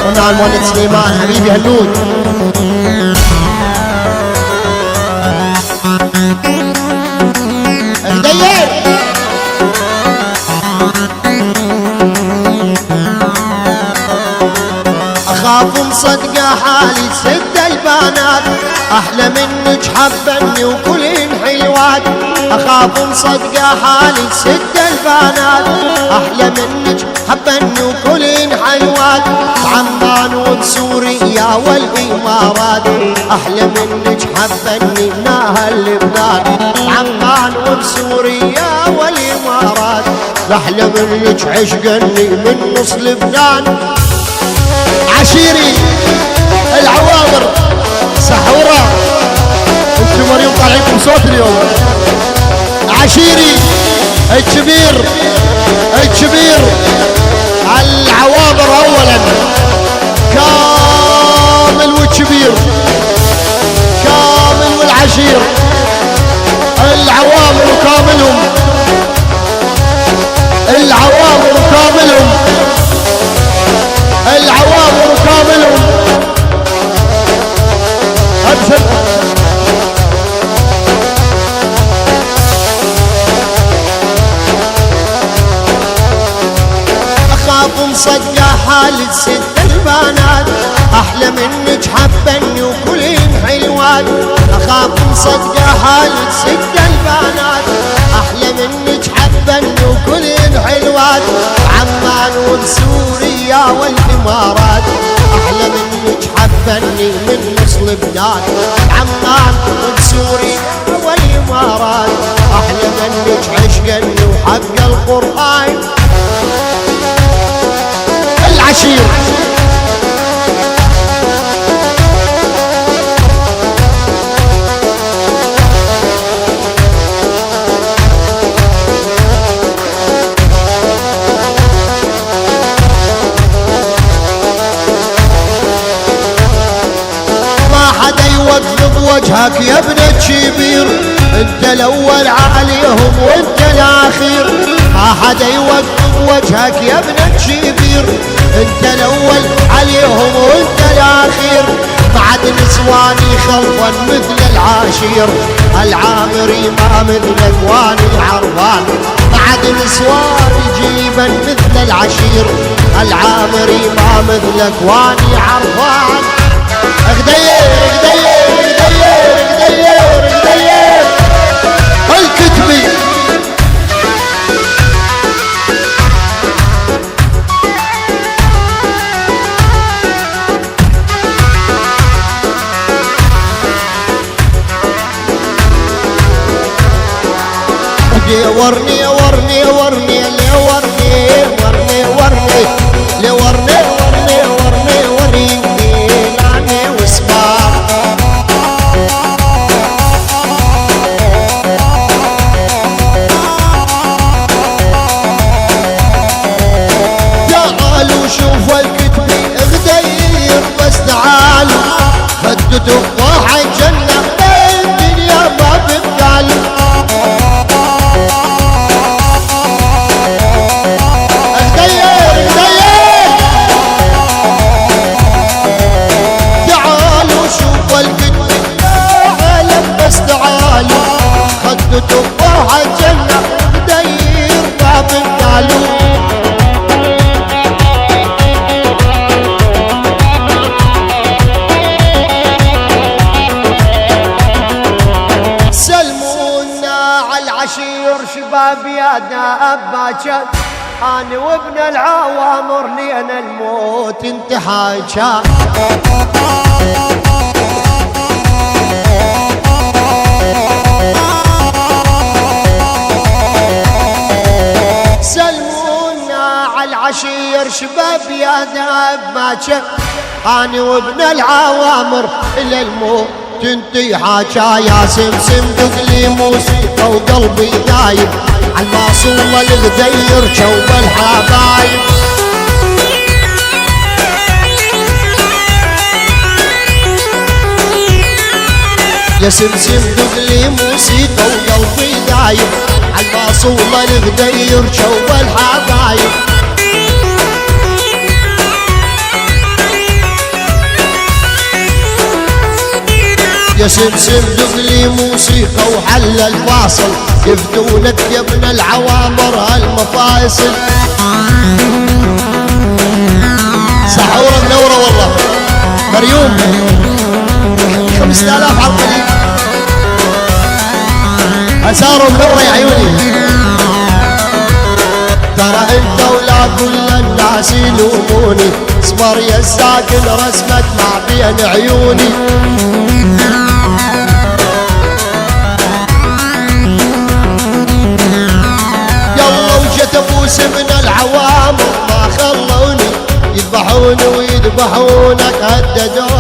قلنا على المهند سليمان حبيبي هنود. هدير اخاف مصدقه حالي سد البنات احلى منك حبني وكلين حلوات. اخاف مصدقه حالي سد البنات احلى منك حبني وكلين حلوات. عمان وبسوريا والامارات احلى منك حبني من اهل لبنان. عمان وبسوريا والامارات احلى منك عشقني من نص لبنان. عشيري العوامر سحورة انتم مريم طالعينكم صوت اليوم. عشيري الكبير الكبير العوامر اولا كامل والكبير كامل والعشير العوامر وكاملهم العوامر وكاملهم العوامر وكاملهم. ابشر اخاف مصدقه حالي ست البنات احلى منك حبني وكلين حلوات. اخاف مصدقه حالي ست البنات احلى منك حبني وكلين حلوات. عمان وبسوريا والامارات احلى منك حبني من نص لبنان. عمان وبسوريا والامارات احلى منك عشقني وحق القران. العشير وجهك يا ابن الكبير انت الاول عليهم وانت الاخير. ما حدا يوقف وجهك يا ابن الكبير انت الاول عليهم وانت الاخير. بعد نسواني خلفا مثل العاشير العامري ما مثلك واني عرفان. بعد نسواني جيبا مثل العشير العامري ما مثلك واني عرفان. اغدير اغدير اغدير اغدير الكتبي ورني ورني ورني ورني ورني ورني ورني ورني ورني ورني لاني واسمع. تعالوا شوفوا الكتبي اغدير بس تعالوا خدوا تفاحة جنة الدنيا ما بتقالوا. تفاحة جنة داير باب القالوا. سلمونا على العشير شباب يا أباكر أنا وابن العوامر لينا الموت انتهاكا. سلمونا على العشير شباب يا داب باكر أنا وابن العوامر إلى الموت تنتهي حاجة. يا سمسم دقلي موسيقى وقلبي دايب عالماصولة الغدير شوب الحبايب. يا سمسم دقلي موسيقى وقلبي دايب عالماصولة الغدير شوب الحبايب. يا سمسم دقلي موسيقى وحل الفاصل، يفدونك يا ابن العوامر هالمفاصل. سحورة منورة والله مريوم 5000 على القليل، اساره منورة يا عيوني. ترى انت ولا كل الناس يلوموني، اصبر يا الساكن رسمك مع بين عيوني. يلا وجت ابوس من العوامر ما خلوني، يذبحوني ويذبحونك هددوني.